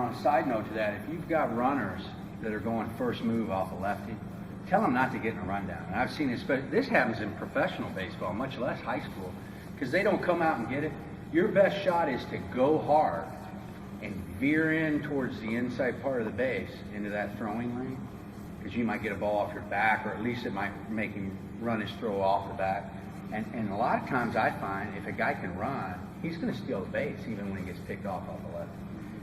on a side note to that, if you've got runners that are going first move off a lefty, tell them not to get in a rundown. And I've seen this happens in professional baseball, much less high school, because they don't come out and get it. Your best shot is to go hard and veer in towards the inside part of the base into that throwing lane, because you might get a ball off your back, or at least it might make him run his throw off the back. And a lot of times I find if a guy can run, he's going to steal the base even when he gets picked off the left.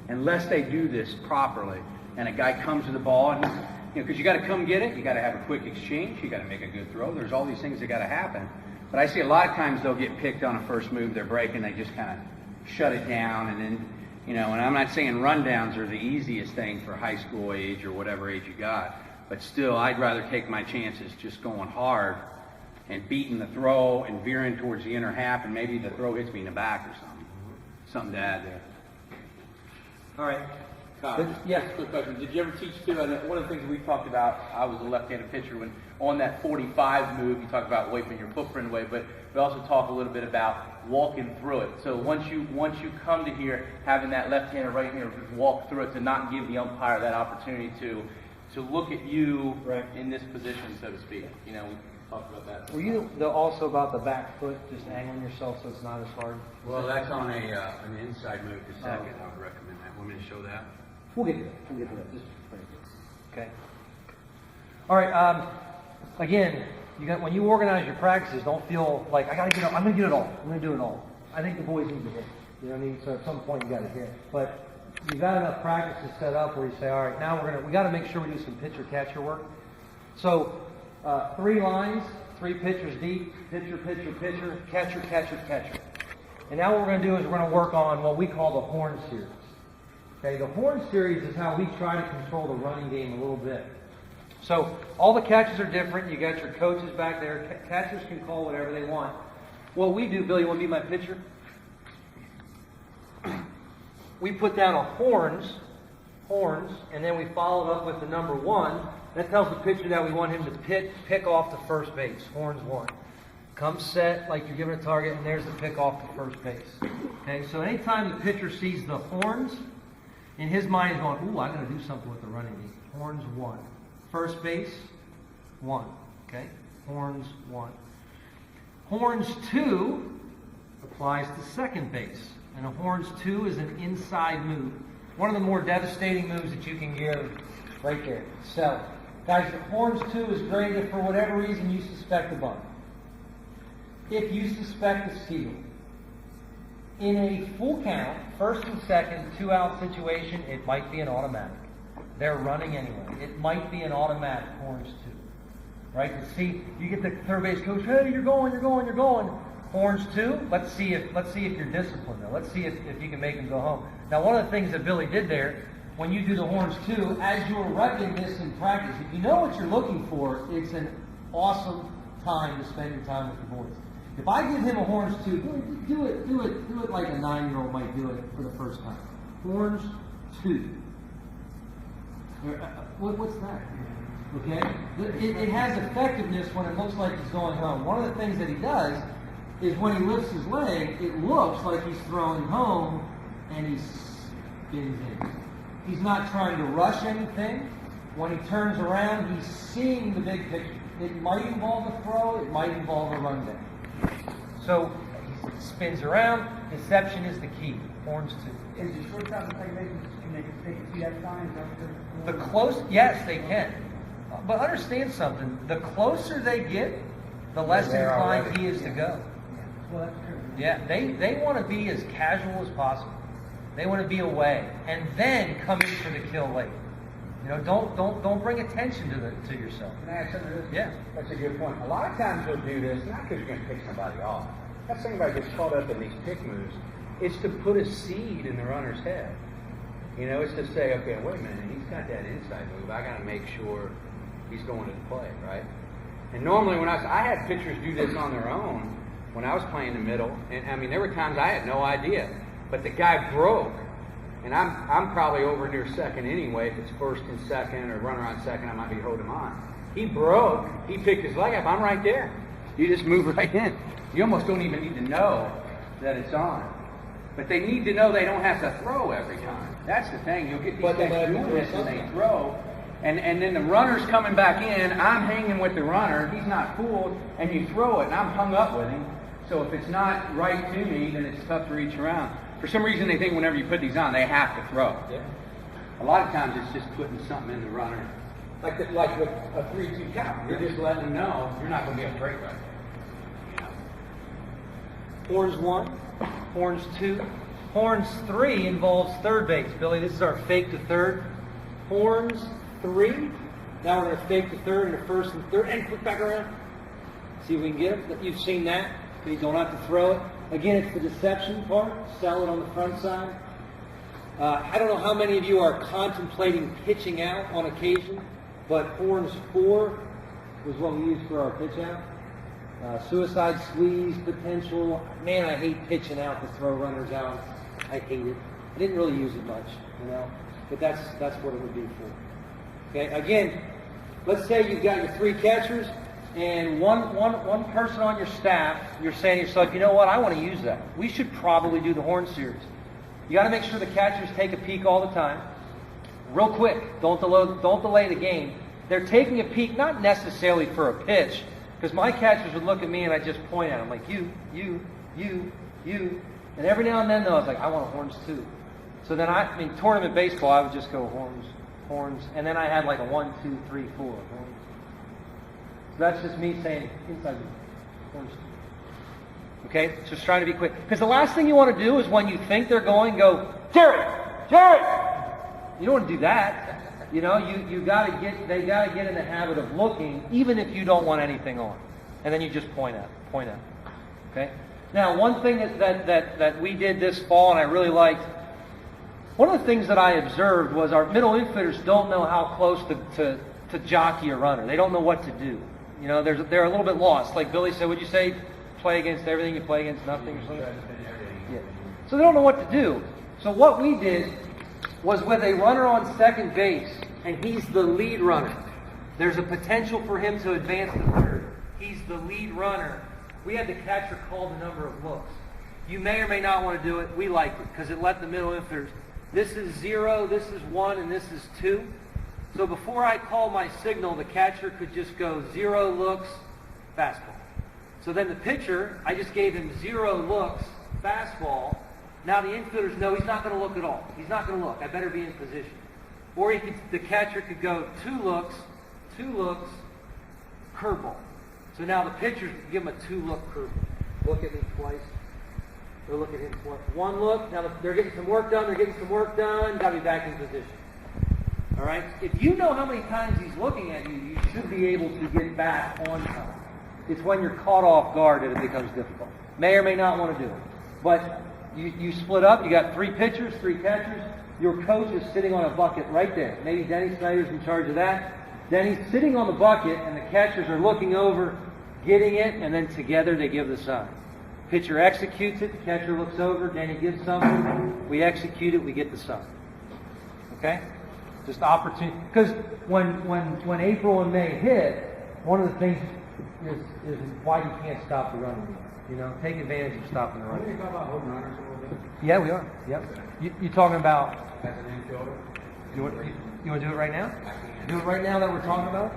Unless they do this properly, and a guy comes to the ball, and because you got to come get it, you got to have a quick exchange, you got to make a good throw. There's all these things that got to happen. But I see a lot of times they'll get picked on a first move, they're breaking, they just kind of shut it down, and then, and I'm not saying rundowns are the easiest thing for high school age or whatever age you got, but still, I'd rather take my chances just going hard and beating the throw and veering towards the inner half, and maybe the throw hits me in the back or something. Something to add there. All right. Yes. Quick question. Did you ever teach too? And one of the things that we talked about, I was a left-handed pitcher, when on that 45 move, you talked about wiping your footprint away, but we also talk a little bit about walking through it. So once you come to here, having that left-hander right here, just walk through it to not give the umpire that opportunity to look at you in this position, so to speak. We talked about that. Were you also about the back foot, just angling yourself so it's not as hard? Well, that's on an inside move to second. I would recommend that. Want me to show that? We'll get to that. Just okay. All right. Again, when you organize your practices, don't feel like I got to get. I'm going to get it all. I'm going to do it all. I think the boys need to hit. You know what I mean? So at some point you got to hit. But you got enough practices set up where you say, all right, now we got to make sure we do some pitcher catcher work. So 3 lines, 3 pitchers deep, pitcher, pitcher, pitcher, catcher, catcher, catcher. And now what we're going to do is we're going to work on what we call the horn series. Okay, the horn series is how we try to control the running game a little bit. So all the catches are different. You got your coaches back there. Catchers can call whatever they want. What we do, Billy, you want to be my pitcher? We put down a horns, and then we follow it up with the number 1. That tells the pitcher that we want him to pick off the first base. Horns 1. Come set like you're giving a target, and there's the pick off the first base. Okay, so anytime the pitcher sees the horns, in his mind he's going, ooh, I'm going to do something with the running game. Horns 1. First base, 1. Okay? Horns 1. Horns 2 applies to second base. And a horns 2 is an inside move. One of the more devastating moves that you can give right there. Sell. Guys, the horns 2 is great if for whatever reason you suspect a bunt. If you suspect a steal. In a full count, first and second, 2-out situation, it might be an automatic. They're running anyway. It might be an automatic horns 2. Right? And see, you get the third base coach, hey, you're going. Horns 2, let's see if you're disciplined though. Let's see if you can make him go home. Now, one of the things that Billy did there, when you do the horns 2, as you're repping this in practice, if you know what you're looking for, it's an awesome time to spend your time with the boys. If I give him a horns 2, do it like a 9-year-old might do it for the first time. Horns 2. What's that? Okay? It has effectiveness when it looks like he's going home. One of the things that he does is when he lifts his leg, it looks like he's throwing home, and he spins in. He's not trying to rush anything. When he turns around, he's seeing the big picture. It might involve a throw, it might involve a rundown. So he spins around. Deception is the key. Horns 2. Is the shortstop and second baseman, can they see that sign? Yes, they can. But understand something. The closer they get, the less inclined he is to go. Well, that's true. Yeah, they want to be as casual as possible. They want to be away, and then come in for the kill late. Don't bring attention to yourself. Can I add something to this? Yeah. That's a good point. A lot of times you'll do this, not because you're going to pick somebody off. That's something about gets caught up in these pick moves. It's to put a seed in the runner's head. It's to say, okay, wait a minute, he's got that inside move. I got to make sure he's going to the play, right? And normally when I had pitchers do this on their own when I was playing the middle, and there were times I had no idea, but the guy broke, and I'm probably over near second anyway. If it's first and second or runner on second, I might be holding him on. He broke. He picked his leg up. I'm right there. You just move right in. You almost don't even need to know that it's on. But they need to know they don't have to throw every time. That's the thing. You'll get these But they guys might doing have to this do and they something. throw, and then the runner's coming back in. I'm hanging with the runner. He's not fooled, and you throw it, and I'm hung up with him. So if it's not right to me, then it's tough to reach around. For some reason, they think whenever you put these on, they have to throw. Yeah. A lot of times, it's just putting something in the runner. Like with a 3-2 count. You're just letting them know you're not going to get a break right there. Horns 1, horns 2. Horns 3 involves third base. Billy, this is our fake to third. Horns 3. Now we're going to fake to third and to first and third and flip back around. See if we can get it. You've seen that. So you don't have to throw it. Again, it's the deception part. Sell it on the front side. I don't know how many of you are contemplating pitching out on occasion, but horns 4 was what we used for our pitch out. Suicide squeeze potential. Man, I hate pitching out to throw runners out. I hate it. I didn't really use it much, you know, but that's what it would be for. Okay, again, let's say you've got your 3 catchers and one person on your staff. You're saying to yourself, you know what, I want to use that. We should probably do the horn series. You got to make sure the catchers take a peek all the time, real quick. Don't delay the game. They're taking a peek not necessarily for a pitch, because my catchers would look at me and I just point at them like you, and every now and then though I was like, I want horns too. So then I mean tournament baseball, I would just go horns, and then I had like a 1, 2, 3, 4 horns. So that's just me saying inside horns. Okay, just trying to be quick. Because the last thing you want to do is when you think they're going, go, Jared! You don't want to do that. You know, they got to get in the habit of looking, even if you don't want anything on. And then you just point at. Okay? Now, one thing that we did this fall and I really liked, one of the things that I observed was our middle infielders don't know how close to jockey a runner. They don't know what to do. You know, they're a little bit lost. Like Billy said, would you say play against everything, you play against nothing or something? Yeah. So they don't know what to do. So what we did was with a runner on second base, and he's the lead runner. There's a potential for him to advance to third. He's the lead runner. We had the catcher call the number of looks. You may or may not want to do it. We liked it because it let the middle infielders. This is 0, this is 1, and this is 2. So before I call my signal, the catcher could just go 0 looks, fastball. So then the pitcher, I just gave him 0 looks, fastball. Now the infielders know he's not going to look at all. He's not going to look. I better be in position. Or the catcher could go 2 looks, curveball. So now the pitchers can give him a 2-look curveball. Look at me twice. Or look at him twice. 1 look. Now they're getting some work done. Got to be back in position. All right? If you know how many times he's looking at you, you should be able to get back on time. It's when you're caught off guard that it becomes difficult. May or may not want to do it. But you split up. You got 3 pitchers, 3 catchers. Your coach is sitting on a bucket right there. Maybe Denny Snyder's in charge of that. Denny's sitting on the bucket, and the catchers are looking over, getting it, and then together they give the sign. Pitcher executes it. The catcher looks over. Denny gives something. We execute it. We get the sign. Okay? Just opportunity. Because when April and May hit, one of the things is why you can't stop the running. You know, take advantage of stopping the running. Can you talk about holding runners a little bit? Yeah, we are. Yep. You talking about? As an infielder? You want to do it right now? Do it right now that we're talking about?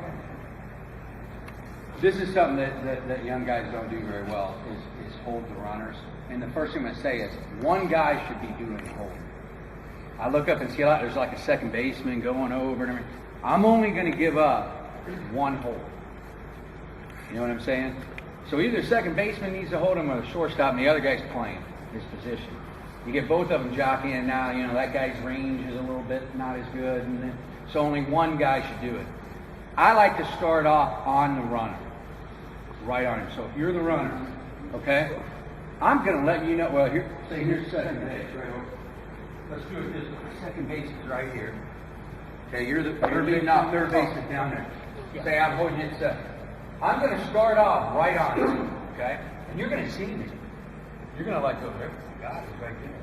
This is something that young guys don't do very well, is hold the runners. And the first thing I'm going to say is, one guy should be doing the holding. I look up and see a lot, there's like a second baseman going over and everything. I'm only going to give up 1 hold. You know what I'm saying? So either second baseman needs to hold him or the shortstop and the other guy's playing his position. You get both of them jockeying now, you know, that guy's range is a little bit not as good, and then, so only one guy should do it. I like to start off on the runner, right on him. So if you're the runner, okay, I'm going to let you know, well, here, say here's second base, right over. Let's do it this way. Second base is right here. Okay, you're leading off, third base is down there. Say I'm holding it second. I'm going to start off right on you, okay? And you're going to see me. You're going to like go, there, God is right there.